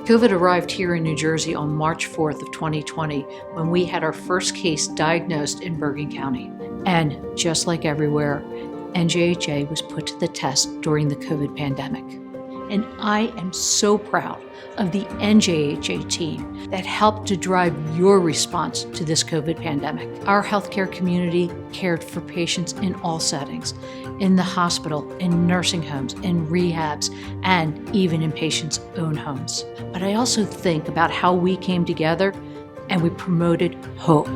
COVID arrived here in New Jersey on March 4th of 2020 when we had our first case diagnosed in Bergen County. And just like everywhere, NJHA was put to the test during the COVID pandemic. And I am so proud of the NJHA team that helped to drive your response to this COVID pandemic. Our healthcare community cared for patients in all settings, in the hospital, in nursing homes, in rehabs, and even in patients' own homes. But I also think about how we came together and we promoted hope.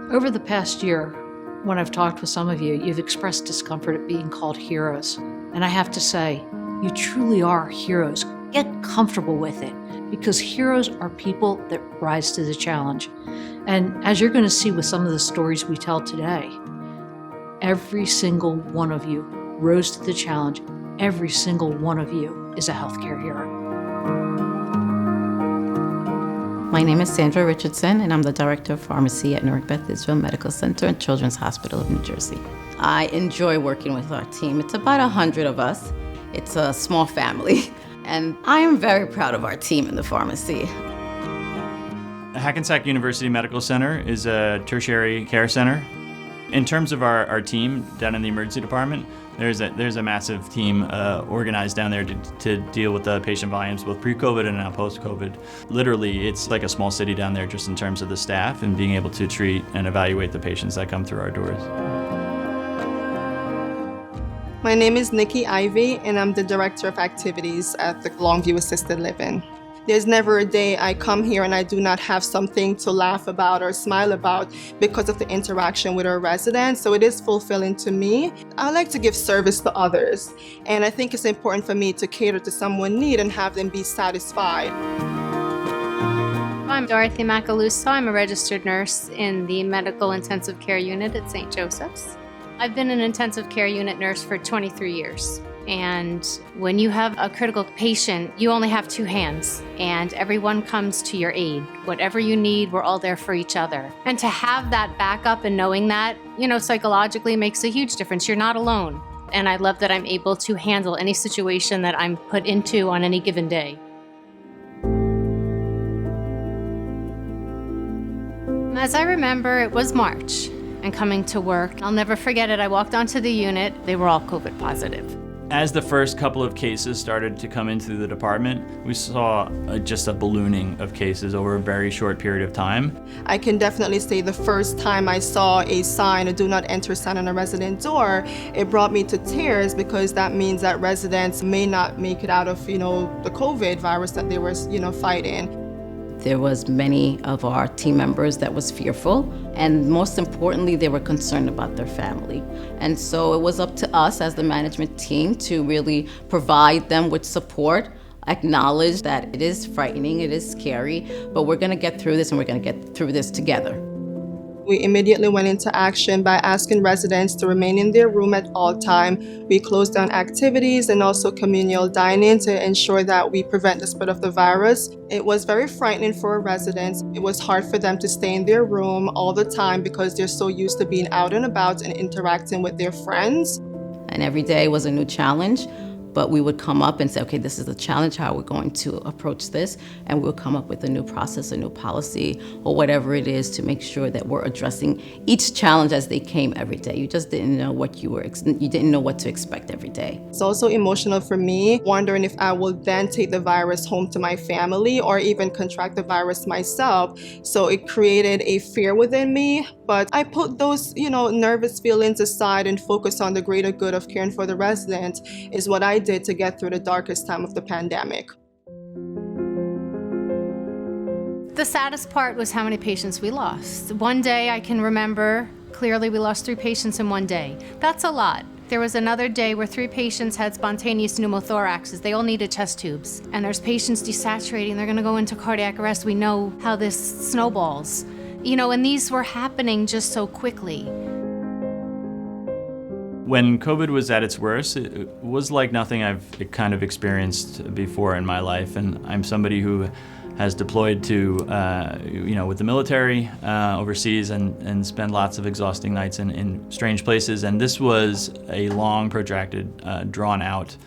Over the past year, when I've talked with some of you, you've expressed discomfort at being called heroes. And I have to say, you truly are heroes. Get comfortable with it, because heroes are people that rise to the challenge. And as you're going to see with some of the stories we tell today, every single one of you rose to the challenge. Every single one of you is a healthcare hero. My name is Sandra Richardson, and I'm the Director of Pharmacy at Newark Beth Israel Medical Center and Children's Hospital of New Jersey. I enjoy working with our team. It's about 100 of us. It's a small family, and I am very proud of our team in the pharmacy. Hackensack University Medical Center is a tertiary care center. In terms of our team down in the emergency department, there's a massive team organized down there to deal with the patient volumes, both pre-COVID and now post-COVID. Literally, it's like a small city down there just in terms of the staff and being able to treat and evaluate the patients that come through our doors. My name is Nikki Ivey, and I'm the Director of Activities at the Longview Assisted Living. There's never a day I come here and I do not have something to laugh about or smile about because of the interaction with our residents, so it is fulfilling to me. I like to give service to others, and I think it's important for me to cater to someone's need and have them be satisfied. I'm Dorothy Macaluso. I'm a registered nurse in the Medical Intensive Care Unit at St. Joseph's. I've been an intensive care unit nurse for 23 years. And when you have a critical patient, you only have two hands, and everyone comes to your aid. Whatever you need, we're all there for each other. And to have that backup and knowing that, psychologically makes a huge difference. You're not alone. And I love that I'm able to handle any situation that I'm put into on any given day. As I remember, it was March and coming to work. I'll never forget it. I walked onto the unit. They were all COVID positive. As the first couple of cases started to come into the department, we saw just a ballooning of cases over a very short period of time. I can definitely say the first time I saw a sign, a do not enter sign on a resident door, it brought me to tears, because that means that residents may not make it out of, the COVID virus that they were, fighting. There was many of our team members that was fearful, and most importantly, they were concerned about their family. And so it was up to us as the management team to really provide them with support, acknowledge that it is frightening, it is scary, but we're gonna get through this, and we're gonna get through this together. We immediately went into action by asking residents to remain in their room at all time. We closed down activities and also communal dining to ensure that we prevent the spread of the virus. It was very frightening for our residents. It was hard for them to stay in their room all the time because they're so used to being out and about and interacting with their friends. And every day was a new challenge. But we would come up and say, okay, this is the challenge, how we're going to approach this, and we'll come up with a new process, a new policy, or whatever it is to make sure that we're addressing each challenge as they came every day. You just didn't know you didn't know what to expect every day. It's also emotional for me, wondering if I will then take the virus home to my family or even contract the virus myself. So it created a fear within me, but I put those, nervous feelings aside and focus on the greater good of caring for the resident is what I did to get through the darkest time of the pandemic. The saddest part was how many patients we lost. One day I can remember clearly we lost 3 patients in one day. That's a lot. There was another day where 3 patients had spontaneous pneumothoraxes. They all needed chest tubes. And there's patients desaturating. They're gonna go into cardiac arrest. We know how this snowballs. And these were happening just so quickly. When COVID was at its worst, it was like nothing I've kind of experienced before in my life, and I'm somebody who has deployed to, with the military overseas and spent lots of exhausting nights in strange places. And this was a long, protracted, drawn-out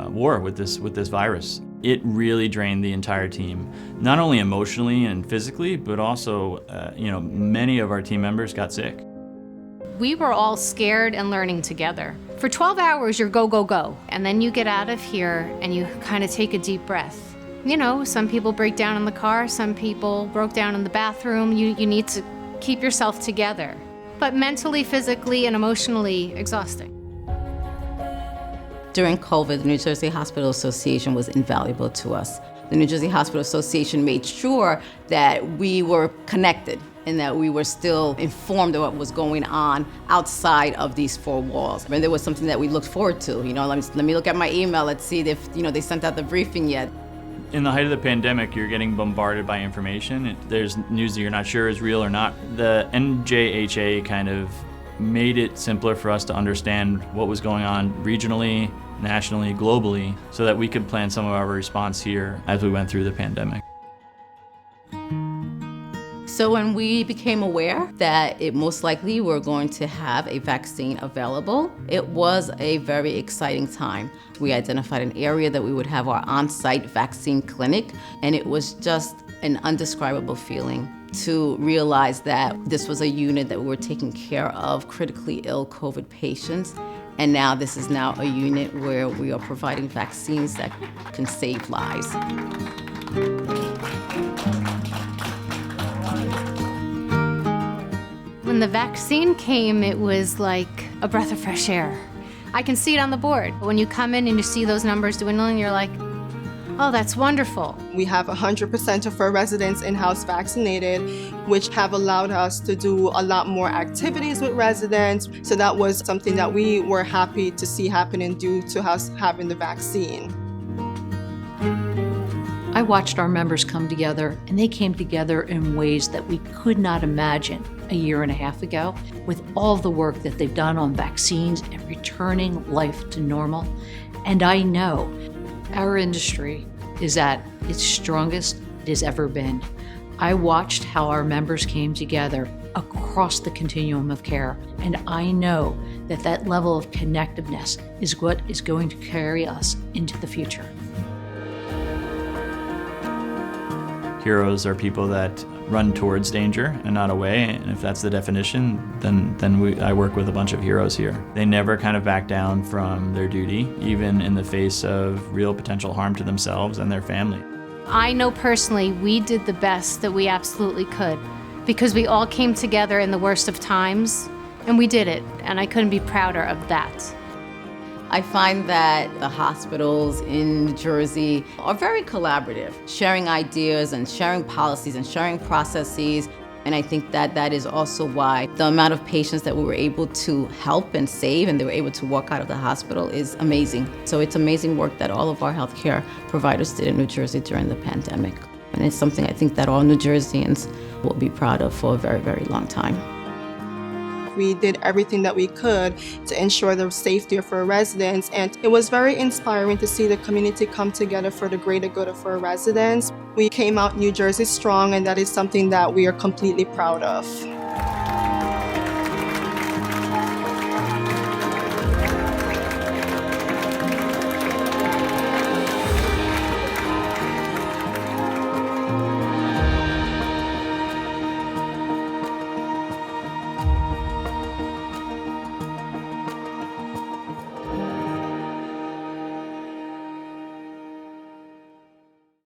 war with this virus. It really drained the entire team, not only emotionally and physically, but also, many of our team members got sick. We were all scared and learning together. For 12 hours, you're go, go, go. And then you get out of here and you kind of take a deep breath. Some people break down in the car, some people broke down in the bathroom. You need to keep yourself together. But mentally, physically, and emotionally exhausting. During COVID, the New Jersey Hospital Association was invaluable to us. The New Jersey Hospital Association made sure that we were connected and that we were still informed of what was going on outside of these four walls. And there was something that we looked forward to. Let me look at my email, let's see if they sent out the briefing yet. In the height of the pandemic, you're getting bombarded by information. There's news that you're not sure is real or not. The NJHA kind of made it simpler for us to understand what was going on regionally, nationally, globally, so that we could plan some of our response here as we went through the pandemic. So when we became aware that it most likely we're going to have a vaccine available, it was a very exciting time. We identified an area that we would have our on-site vaccine clinic, and it was just an indescribable feeling to realize that this was a unit that we were taking care of critically ill COVID patients. And now this is now a unit where we are providing vaccines that can save lives. When the vaccine came, it was like a breath of fresh air. I can see it on the board. When you come in and you see those numbers dwindling, you're like, oh, that's wonderful. We have 100% of our residents in-house vaccinated, which have allowed us to do a lot more activities with residents. So that was something that we were happy to see happening due to us having the vaccine. I watched our members come together, and they came together in ways that we could not imagine a year and a half ago, with all the work that they've done on vaccines and returning life to normal. And I know our industry is at its strongest it has ever been. I watched how our members came together across the continuum of care, and I know that that level of connectiveness is what is going to carry us into the future. Heroes are people that run towards danger and not away, and if that's the definition, then I work with a bunch of heroes here. They never kind of back down from their duty, even in the face of real potential harm to themselves and their family. I know personally we did the best that we absolutely could because we all came together in the worst of times, and we did it, and I couldn't be prouder of that. I find that the hospitals in New Jersey are very collaborative, sharing ideas and sharing policies and sharing processes. And I think that that is also why the amount of patients that we were able to help and save and they were able to walk out of the hospital is amazing. So it's amazing work that all of our healthcare providers did in New Jersey during the pandemic. And it's something I think that all New Jerseyans will be proud of for a very, very long time. We did everything that we could to ensure the safety of our residents, and it was very inspiring to see the community come together for the greater good of our residents. We came out New Jersey strong, and that is something that we are completely proud of.